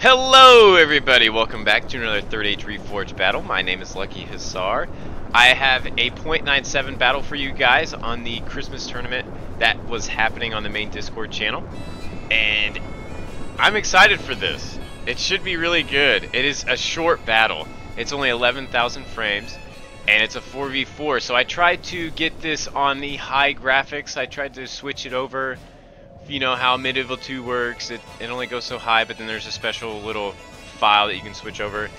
Hello everybody, welcome back to another 3rd Age Reforge battle. My name is Lucky Hussar. I have a .97 battle for you guys on the Christmas tournament that was happening on the main Discord channel. And I'm excited for this. It should be really good. It is a short battle. It's only 11,000 frames and it's a 4v4. So I tried to get this on the high graphics. I tried to switch it over. You know how Medieval 2 works, it only goes so high, but then there's a special little file that you can switch over,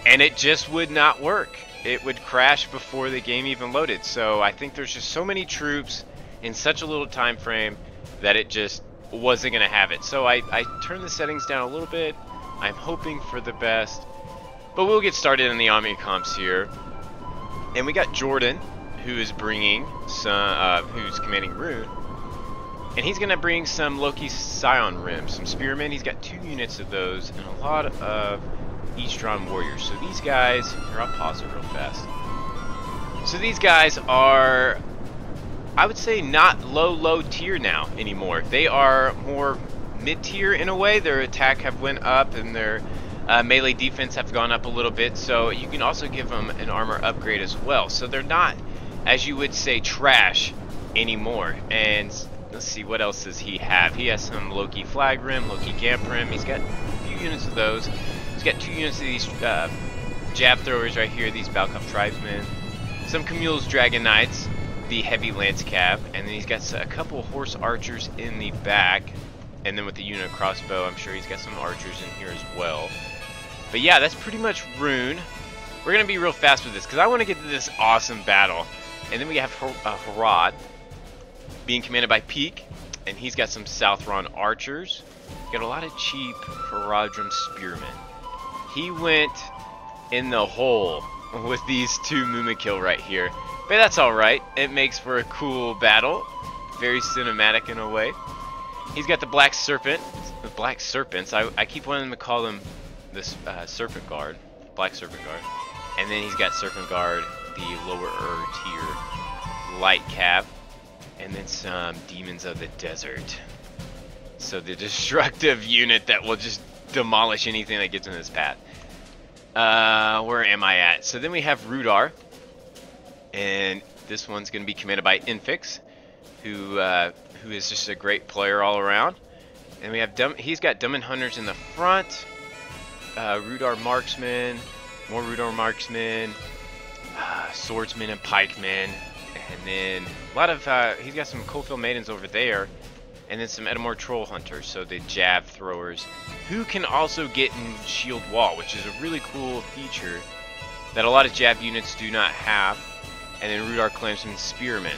and it just would not work. It would crash before the game even loaded. So I think there's just so many troops in such a little time frame that it just wasn't going to have it. So I turned the settings down a little bit. I'm hoping for the best, but we'll get started in the army comps here. And we got Jordan, who is bringing some, who's commanding Rune. And he's going to bring some Loki Scion Rims, some Spearmen. He's got 2 units of those and a lot of Eastron Warriors. So these guys, here, I'll pause it real fast. So these guys are, I would say, not low tier now anymore. They are more mid-tier in a way. Their attack have went up and their melee defense have gone up a little bit. So you can also give them an armor upgrade as well. So they're not, as you would say, trash anymore. And let's see, what else does he have? He has some Loki Flag Rim, Loki Gamp Rim. He's got a few units of those. He's got 2 units of these jab throwers right here, these Balkov Tribesmen. Some Camille's Dragon Knights, the Heavy Lance Cav. And then he's got a couple Horse Archers in the back. And then with the unit crossbow, I'm sure he's got some archers in here as well. But yeah, that's pretty much Rune. We're going to be real fast with this because I want to get to this awesome battle. And then we have Harad, being commanded by Peak, and he's got some Southron archers. Got a lot of cheap Haradrim spearmen. He went in the hole with these 2 Mumakil right here, but that's alright. It makes for a cool battle, very cinematic in a way. He's got the Black Serpent, the Black Serpents. I keep wanting to call them this Serpent Guard, Black Serpent Guard, and then he's got Serpent Guard, the lower tier light cav. And then some Demons of the Desert. So the destructive unit that will just demolish anything that gets in his path. Where am I at? So then we have Rudar. And this one's going to be commanded by Infix, who is just a great player all around. And we have he's got Dumbin Hunters in the front. Rudar Marksmen. More Rudar Marksmen. Swordsmen and Pikemen. And then a lot of, he's got some Coalfield Maidens over there. And then some Edamore Troll Hunters, so the jab throwers, who can also get in Shield Wall, which is a really cool feature that a lot of jab units do not have. And then Rudar claims some Spearmen.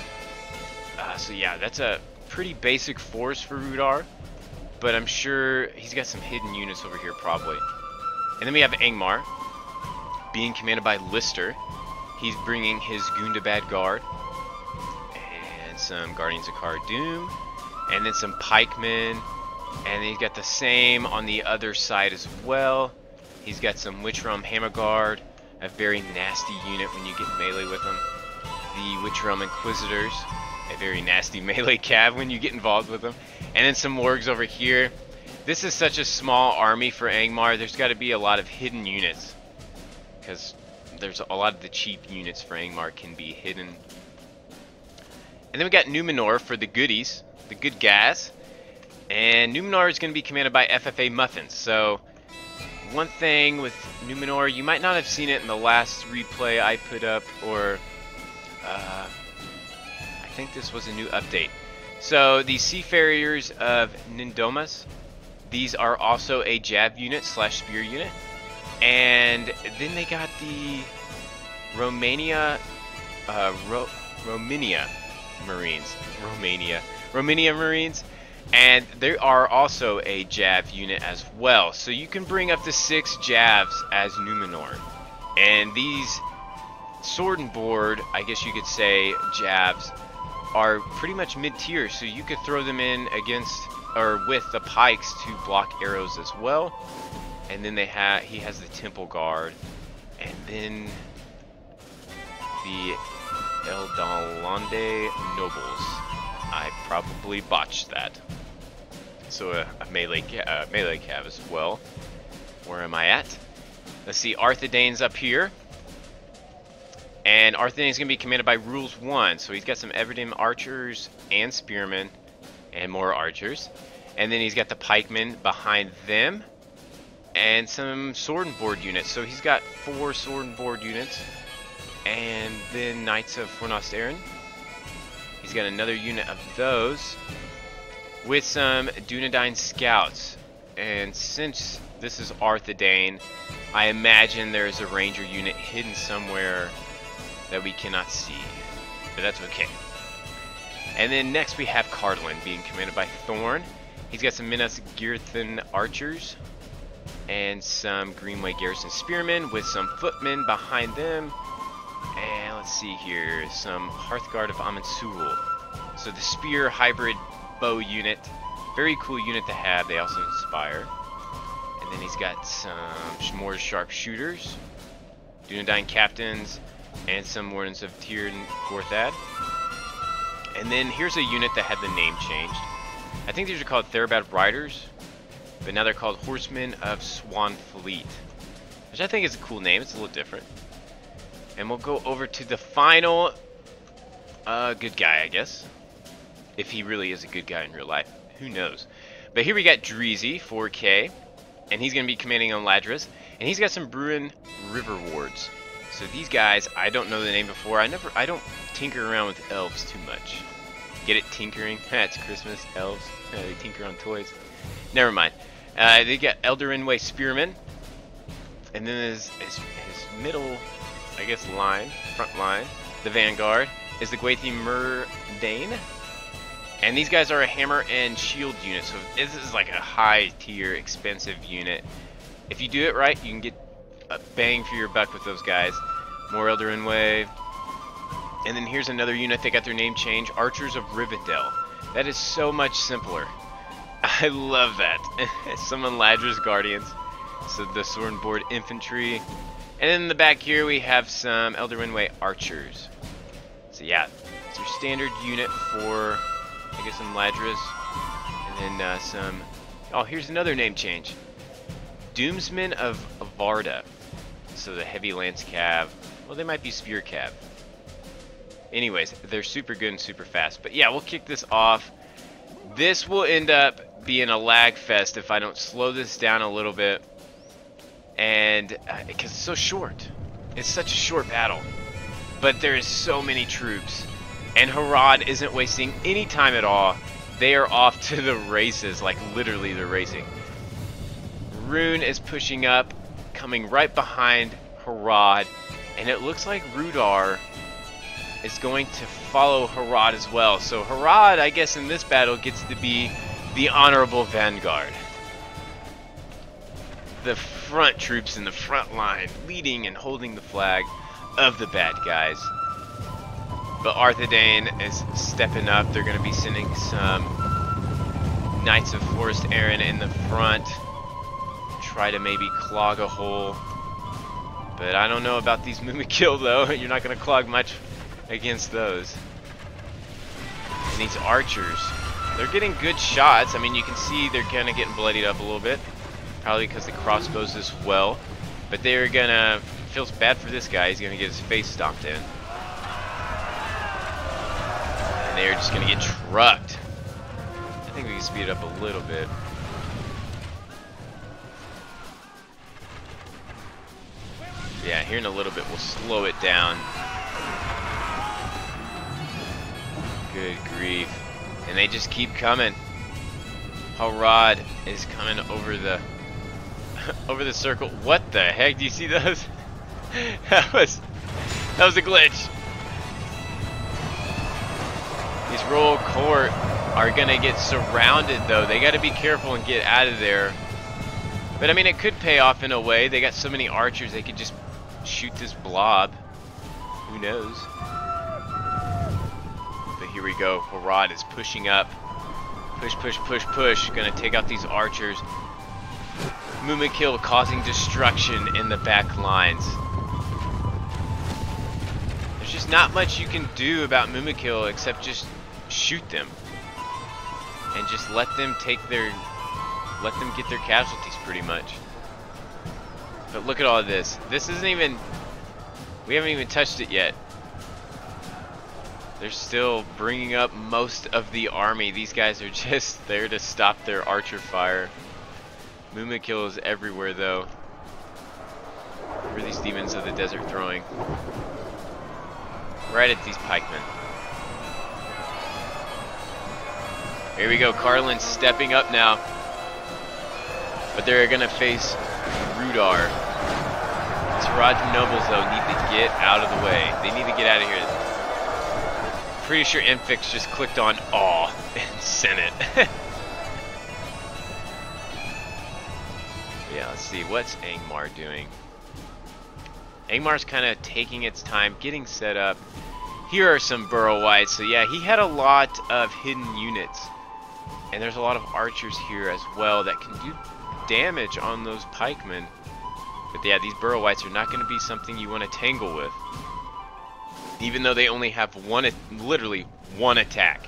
So yeah, that's a pretty basic force for Rudar. But I'm sure he's got some hidden units over here probably. And then we have Angmar, being commanded by Lister. He's bringing his Gundabad Guard. Some Guardians of Khazad-dûm, and then some pikemen, and he's got the same on the other side as well. He's got some Witchrealm Hammer Guard, a very nasty unit when you get melee with them. The Witchrealm Inquisitors, a very nasty melee cav when you get involved with them. And then some Wargs over here. This is such a small army for Angmar. There's got to be a lot of hidden units, because there's a lot of the cheap units for Angmar can be hidden. And then we got Numenor for the goodies, the good guys. And Numenor is going to be commanded by FFA Muffins. So, one thing with Numenor, you might not have seen it in the last replay I put up, or I think this was a new update. So, the Seafarers of Nindomas, these are also a jab unit / spear unit. And then they got the Romania Marines, and they are also a jab unit as well. So you can bring up to 6 jabs as Numenor. And these sword and board, I guess you could say, jabs are pretty much mid-tier, so you could throw them in against or with the pikes to block arrows as well. And then he has the Temple Guard, and then the Eldalande Nobles. I probably botched that. So a melee cav as well. Where am I at? Let's see, Arthedane's up here. And Arthedane's going to be commanded by Rules 1. So he's got some Everdim archers and spearmen and more archers. And then he's got the pikemen behind them. And some sword and board units. So he's got 4 sword and board units. And then Knights of Fornost Erin. He's got another unit of those. With some Dunedain scouts. And since this is Arthedane, I imagine there's a ranger unit hidden somewhere that we cannot see. But that's okay. And then next we have Cardlin being commanded by Thorn. He's got some Minas Tirith archers. And some Greenway Garrison spearmen with some footmen behind them. And let's see here, some Hearthguard of Amansul. So the spear hybrid bow unit, very cool unit to have. They also inspire. And then he's got some more sharpshooters, Dunedain captains, and some Wardens of Tyr and Gorthad. And then here's a unit that had the name changed. I think these are called Therabad Riders, but now they're called Horsemen of Swanfleet, which I think is a cool name. It's a little different. And we'll go over to the final good guy, I guess. If he really is a good guy in real life. Who knows? But here we got Dreezy, 4K. And he's going to be commanding on Ladris. And he's got some Bruin River Wards. So these guys, I don't know the name before. I don't tinker around with elves too much. Get it? Tinkering? It's Christmas. Elves. They tinker on toys. Never mind. They got Eldarinway Spearmen. And then his middle, I guess, line, front line, the Vanguard, is the Gwathi Murdane. And these guys are a hammer and shield unit, so this is like a high tier, expensive unit. If you do it right, you can get a bang for your buck with those guys. More Eldarinway. And then here's another unit that got their name changed, Archers of Rivendell. That is so much simpler. I love that. Summon Ladris Guardians. So the sword and board infantry. And then in the back here we have some Eldarinway archers. So yeah, it's your standard unit for, I guess, some Ladris. And then some... Oh, here's another name change. Doomsmen of Avarda. So the heavy lance cav. Well, they might be spear cav. Anyways, they're super good and super fast. But yeah, we'll kick this off. This will end up being a lag fest if I don't slow this down a little bit. And because it's so short. It's such a short battle. But there is so many troops. And Harad isn't wasting any time at all. They are off to the races. Like, literally they're racing. Rune is pushing up, coming right behind Harad. And it looks like Rudar is going to follow Harad as well. So Harad, I guess, in this battle gets to be the honorable vanguard. The front troops in the front line, leading and holding the flag of the bad guys. But Arthedane is stepping up. They're going to be sending some Knights of Forest Erin in the front. Try to maybe clog a hole. But I don't know about these Mumakil though. You're not going to clog much against those. And these archers, they're getting good shots. I mean, you can see they're kind of getting bloodied up a little bit. Probably because the crossbows as well. But they're going to... Feels bad for this guy. He's going to get his face stomped in. And they're just going to get trucked. I think we can speed it up a little bit. Yeah, here in a little bit we'll slow it down. Good grief. And they just keep coming. Harad is coming over the over the circle. What the heck? Do you see those? that was a glitch. These Royal Court are gonna get surrounded though. They gotta be careful and get out of there. But I mean, it could pay off in a way. They got so many archers, they could just shoot this blob. Who knows? But here we go. Harad is pushing up. Push, push, push, push. Gonna take out these archers. Mumakil causing destruction in the back lines. There's just not much you can do about Mumakil except just shoot them. And just let them get their casualties pretty much. But look at all of this. This isn't even... We haven't even touched it yet. They're still bringing up most of the army. These guys are just there to stop their archer fire. Mumakil is everywhere, though. Where are these demons of the desert throwing? Right at these pikemen. Here we go. Carlin's stepping up now. But they're going to face Rudar. These Raj nobles, though, need to get out of the way. They need to get out of here. Pretty sure Infix just clicked on awe and sent it. Yeah, let's see. What's Angmar doing? Angmar's kind of taking its time, getting set up. Here are some Burrow Whites. So yeah, he had a lot of hidden units. And there's a lot of archers here as well that can do damage on those pikemen. But yeah, these Burrow Whites are not going to be something you want to tangle with. Even though they only have literally one attack.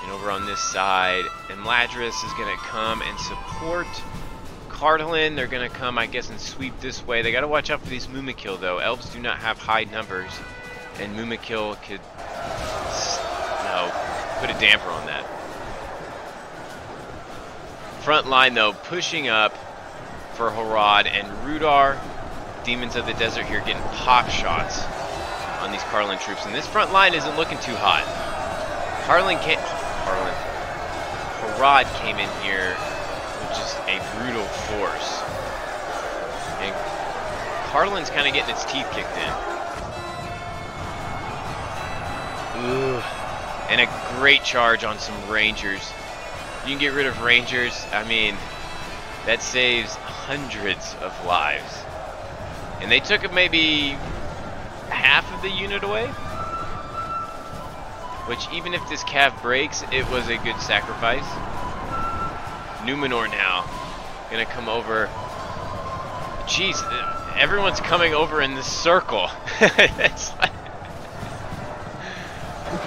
And over on this side, Imladris is going to come and support Cardalin. They're going to come, I guess, and sweep this way. They got to watch out for these Mumakil, though. Elves do not have high numbers, and Mumakil could, put a damper on that. Front line, though, pushing up for Harad and Rudar. Demons of the Desert here getting pop shots on these Carlin troops, and this front line isn't looking too hot. Harad came in here with just a brutal force, and Carlin's kind of getting its teeth kicked in. Ooh. And a great charge on some Rangers. You can get rid of Rangers, I mean, that saves hundreds of lives. And they took maybe half of the unit away. Which, even if this cav breaks, it was a good sacrifice. Numenor now. Gonna come over. Jeez, everyone's coming over in this circle. It's like...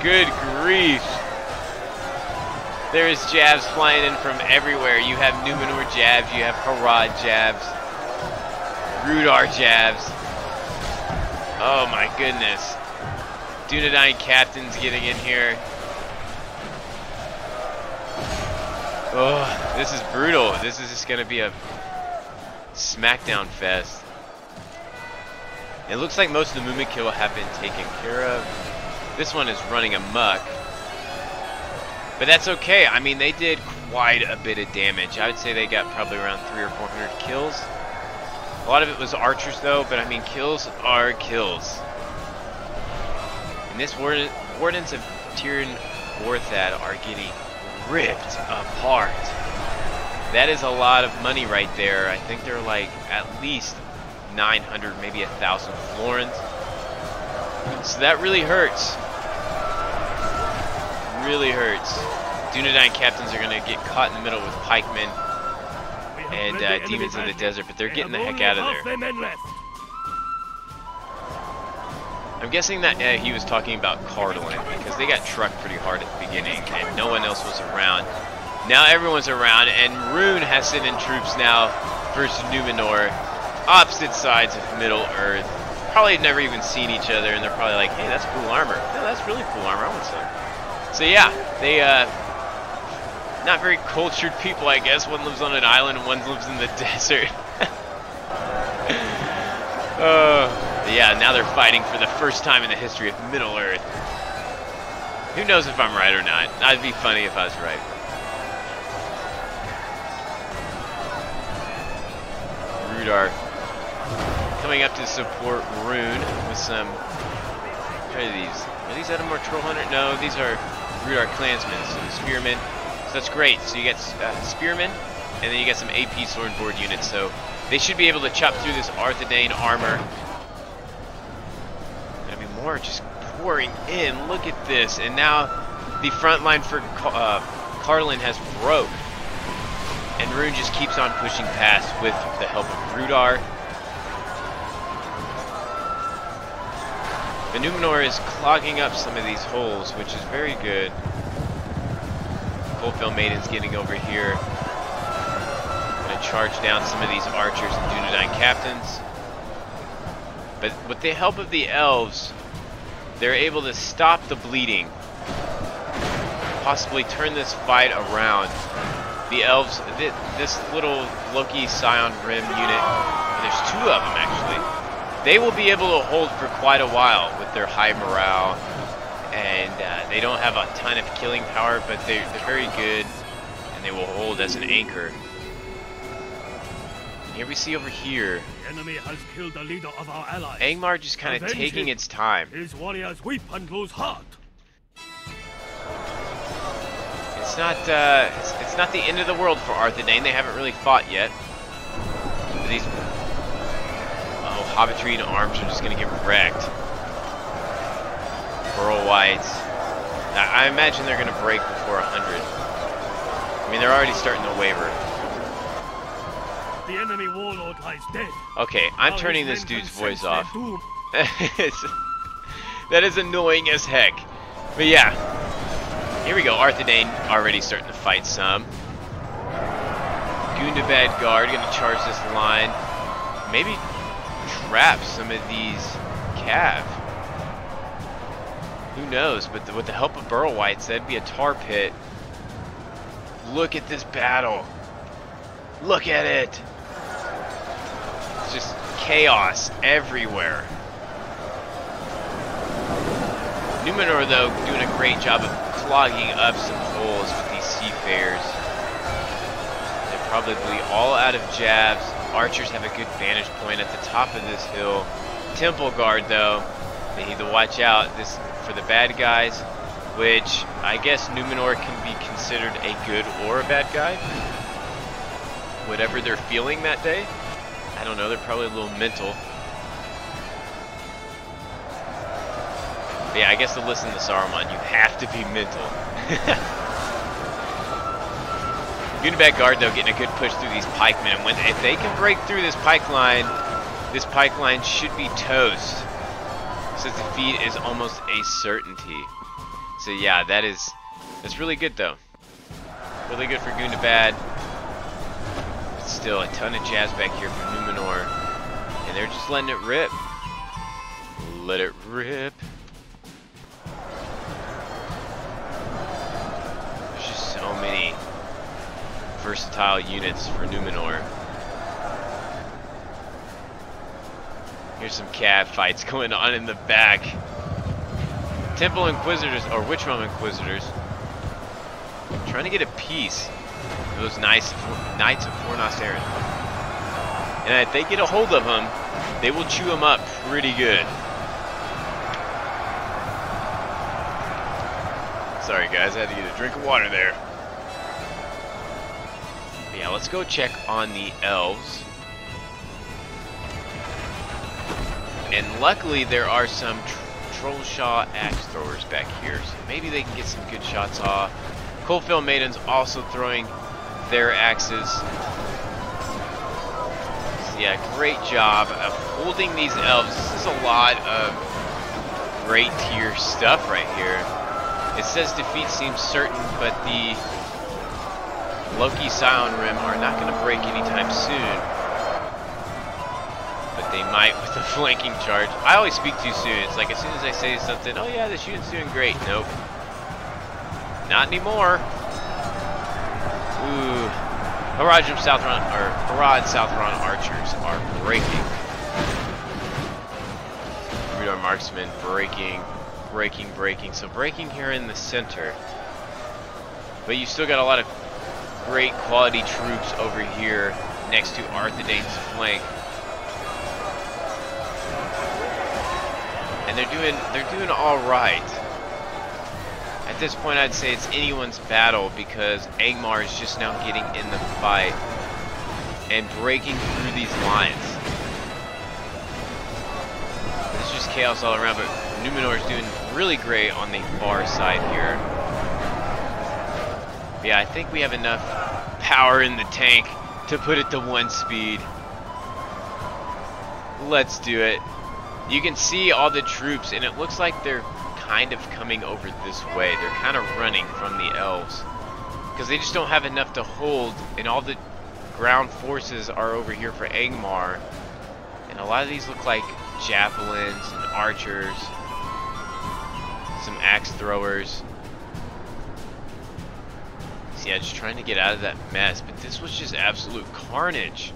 Good grief. There's jabs flying in from everywhere. You have Numenor jabs, you have Harad jabs. Rudar jabs. Oh my goodness. Dunedain captain's getting in here. Oh, this is brutal. This is just going to be a smackdown fest. It looks like most of the Mumakil have been taken care of. This one is running amok. But that's okay. I mean, they did quite a bit of damage. I would say they got probably around 300 or 400 kills. A lot of it was archers, though, but I mean, kills are kills. And this Wardens of Tirn Orthad are getting ripped apart. That is a lot of money right there. I think they're like at least 900, maybe 1,000 florins. So that really hurts. Really hurts. Dunedain captains are going to get caught in the middle with pikemen and demons of the desert, but they're getting the heck out of there. I'm guessing that he was talking about Cardalin, because they got trucked pretty hard at the beginning and no one else was around. Now everyone's around, and Rune has sent in troops now versus Numenor, opposite sides of Middle Earth. Probably never even seen each other, and they're probably like, hey, that's cool armor. No, that's really cool armor, I want some. So yeah, they not very cultured people, I guess. One lives on an island and one lives in the desert. Yeah, now they're fighting for the first time in the history of Middle Earth. Who knows if I'm right or not? That'd be funny if I was right. Rudar coming up to support Rune with some... What are these? Are these Edamore Troll Hunter? No, these are Rudar Clansmen, so the Spearmen. So that's great. So you get Spearmen, and then you get some AP Swordboard units. So they should be able to chop through this Arthedain armor. Gonna be more just pouring in. Look at this. And now the front line for Cardalin has broke. And Rune just keeps on pushing past with the help of Rudar. The Numenor is clogging up some of these holes, which is very good. Coldfell Maiden's getting over here. Gonna to charge down some of these archers and Dunedain captains. But with the help of the elves, they're able to stop the bleeding, possibly turn this fight around. The elves, this little Loki Scion Rim unit, there's two of them actually, they will be able to hold for quite a while with their high morale, and they don't have a ton of killing power, but they're very good, and they will hold as an anchor. And here we see over here, The enemy has killed the leader of our allies. Angmar just kind of taking its time. His warriors weep and lose heart. It's not the end of the world for Arthedain. They haven't really fought yet. But these Hobbitrine arms are just gonna get wrecked. Burl Whites. I imagine they're gonna break before 100. I mean, they're already starting to waver. The enemy warlord lies dead. Okay, I'm turning this dude's voice off. That is annoying as heck. But yeah. Here we go, Arthedain already starting to fight some. Gundabad Guard gonna charge this line. Maybe trap some of these Cav. Who knows, but with the help of Burl Whites, that'd be a tar pit. Look at this battle. Look at it. It's just chaos everywhere. Numenor, though, doing a great job of clogging up some holes with these seafarers. They're probably all out of jabs. Archers have a good vantage point at the top of this hill. Temple Guard, though, they need to watch out for the bad guys, which I guess Numenor can be considered a good or a bad guy. Whatever they're feeling that day. I don't know, they're probably a little mental. Yeah, I guess to listen to Saruman, you have to be mental. Gundabad Guard, though, getting a good push through these pikemen. And if they can break through this pike line should be toast. So defeat is almost a certainty. So yeah, that's really good, though. Really good for Gundabad. But still, a ton of jazz back here from Numenor. And they're just letting it rip. Let it rip. So many versatile units for Numenor. Here's some Cav fights going on in the back. Temple Inquisitors, or Witchrealm Inquisitors, trying to get a piece of those Knights of Fornost Eren. And if they get a hold of them, they will chew them up pretty good. Sorry guys, I had to get a drink of water there. But yeah, let's go check on the elves. And luckily there are some Trollshaw axe throwers back here, so maybe they can get some good shots off. Coalfield Maidens also throwing their axes. So yeah, great job of holding these elves. This is a lot of great tier stuff right here. It says defeat seems certain, but the Loki Scion Rim are not going to break anytime soon. But they might with a flanking charge. I always speak too soon. It's like as soon as I say something, oh yeah, this unit's doing great. Nope. Not anymore. Ooh. Harad Southron archers are breaking. Rudar marksmen breaking. So breaking here in the center. But you still got a lot of great quality troops over here next to Arthedain's flank. And they're doing all right. At this point, I'd say it's anyone's battle because Angmar is just now getting in the fight and breaking through these lines. It's just chaos all around, but Numenor is doing really great on the far side here. Yeah, I think we have enough power in the tank to put it to 1 speed. Let's do it. You can see all the troops, and it looks like they're kind of coming over this way. They're kind of running from the elves because they just don't have enough to hold, and all the ground forces are over here for Angmar. And a lot of these look like javelins and archers. Some axe throwers. So yeah, just trying to get out of that mess. But this was just absolute carnage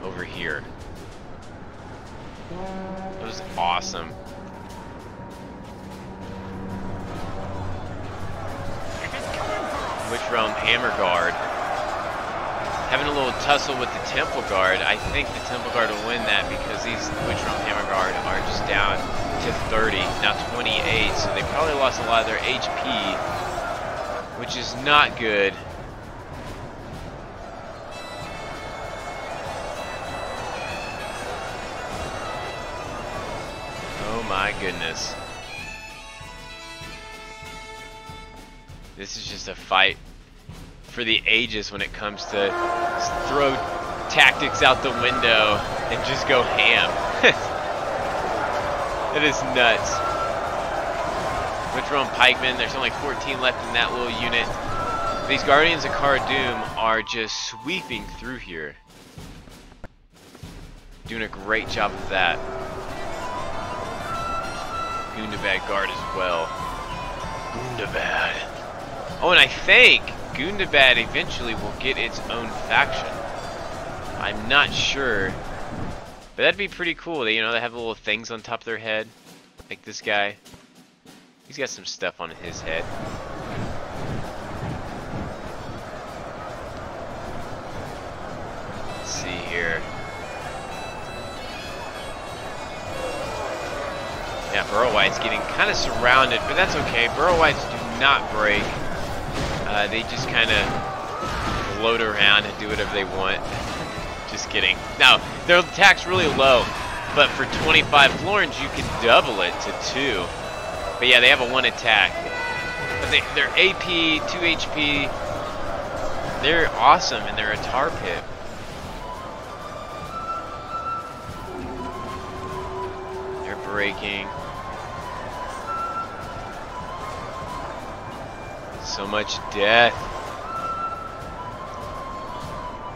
over here. It was awesome. Witch Realm Hammer Guard having a little tussle with the Temple Guard. I think the Temple Guard will win that because these Witch Realm Hammer Guard are just down to 30, now 28, so they probably lost a lot of their HP, which is not good. Oh my goodness. This is just a fight for the ages when it comes to throw tactics out the window and just go ham. It is nuts. Witch Realm Pikemen, there's only 14 left in that little unit. These Guardians of Cara Dûm are just sweeping through here. Doing a great job of that. Gundabad Guard as well. Gundabad. Oh, and I think Gundabad eventually will get its own faction. I'm not sure, but that'd be pretty cool. They, you know, they have little things on top of their head, like this guy. He's got some stuff on his head. Let's see here. Yeah, Burrow White's getting kind of surrounded, but that's okay. Burrow Whites do not break. They just kind of float around and do whatever they want. Just kidding. Now, their attack's really low, but for 25 florins, you can double it to 2. But yeah, they have a 1 attack. But they're AP, 2 HP. They're awesome, and they're a tar pit. They're breaking. So much death.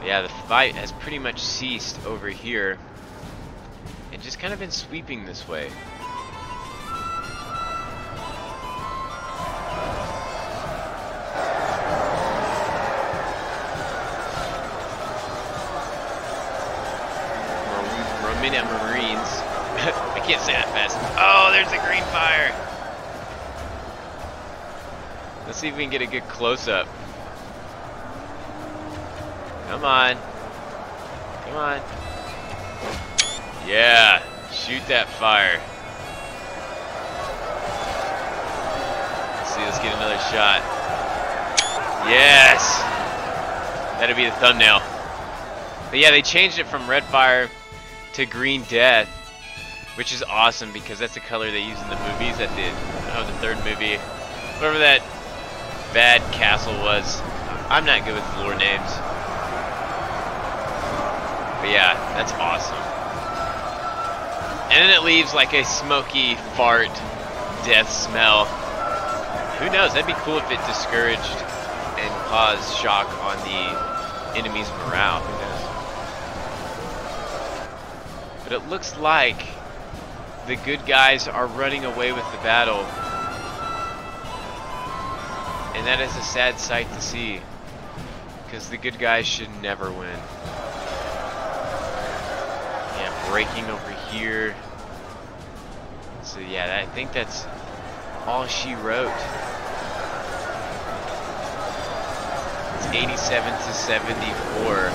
Yeah, the fight has pretty much ceased over here and just kind of been sweeping this way. Romina Marines. I can't say that fast. Oh, there's a green fire. Let's see if we can get a good close-up. Come on. Come on. Yeah. Shoot that fire. Let's see, let's get another shot. Yes! That'll be the thumbnail. But yeah, they changed it from red fire to green death, which is awesome because that's the color they use in the movies at the third movie. Whatever that bad castle was. I'm not good with lore names. But yeah, that's awesome. And then it leaves like a smoky fart death smell. Who knows? That'd be cool if it discouraged and caused shock on the enemy's morale. Who knows? But it looks like the good guys are running away with the battle. And that is a sad sight to see, because the good guys should never win. Yeah, breaking over here. So yeah, I think that's all she wrote. It's 87 to 74.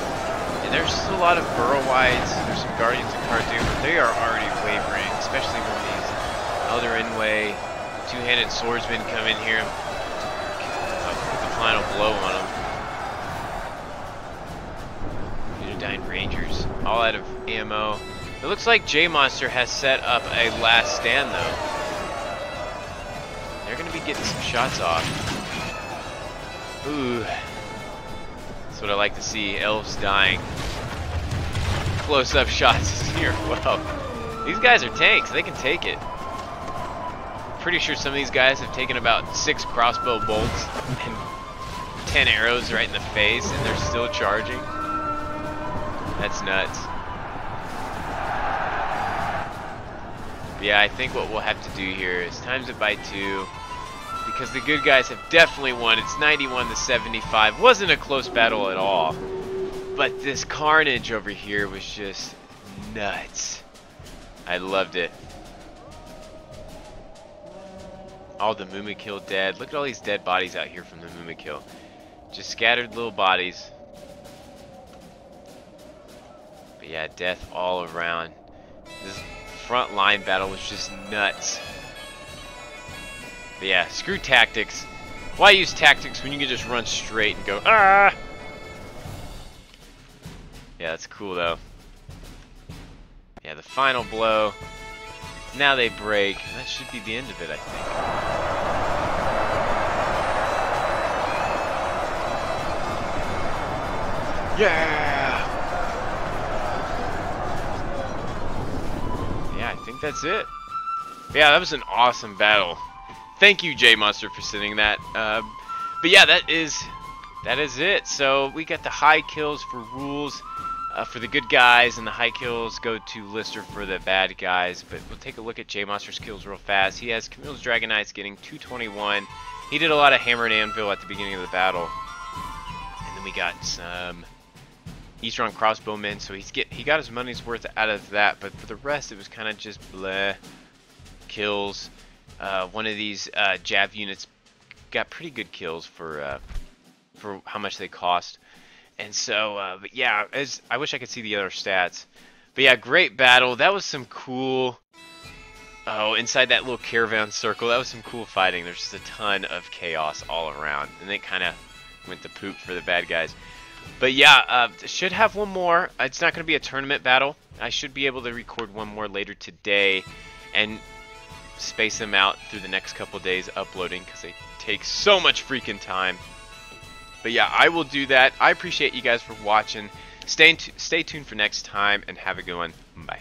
And there's still a lot of Burrowites, there's some Guardians of Cara Dûm, but they are already wavering, especially when these other in-way two-handed swordsmen come in here. Final blow on them. Unidine Rangers, all out of ammo. It looks like J-Monster has set up a last stand though. They're gonna be getting some shots off. Ooh. That's what I like to see, elves dying. Close-up shots here. Wow. These guys are tanks, they can take it. Pretty sure some of these guys have taken about 6 crossbow bolts and 10 arrows right in the face, and they're still charging. That's nuts. But yeah, I think what we'll have to do here is times it by 2, because the good guys have definitely won. It's 91-75. Wasn't a close battle at all. But this carnage over here was just nuts. I loved it. All the Mumakil dead. Look at all these dead bodies out here from the Mumakil. Just scattered little bodies. But yeah, death all around. This front line battle was just nuts. But yeah, screw tactics. Why use tactics when you can just run straight and go, ah! Yeah, that's cool though. Yeah, the final blow. Now they break. That should be the end of it, I think. Yeah! Yeah, I think that's it. Yeah, that was an awesome battle. Thank you, J Monster, for sending that. But yeah, that is it. So we got the high kills for rules for the good guys, and the high kills go to Lister for the bad guys. But we'll take a look at J Monster's kills real fast. He has Camille's Dragon Knights getting 221. He did a lot of hammer and anvil at the beginning of the battle, and then we got some Eastron crossbowmen. So he got his money's worth out of that. But for the rest, it was kind of just bleh kills. One of these Jav units got pretty good kills for how much they cost, and so but yeah, I wish I could see the other stats. But yeah, great battle. That was some cool. Oh, inside that little caravan circle, that was some cool fighting. There's just a ton of chaos all around, and it kind of went to poop for the bad guys. But yeah, should have one more. It's not going to be a tournament battle. I should be able to record one more later today, and space them out through the next couple days uploading, because they take so much freaking time. But yeah, I will do that. I appreciate you guys for watching. Stay tuned for next time, and have a good one. Bye.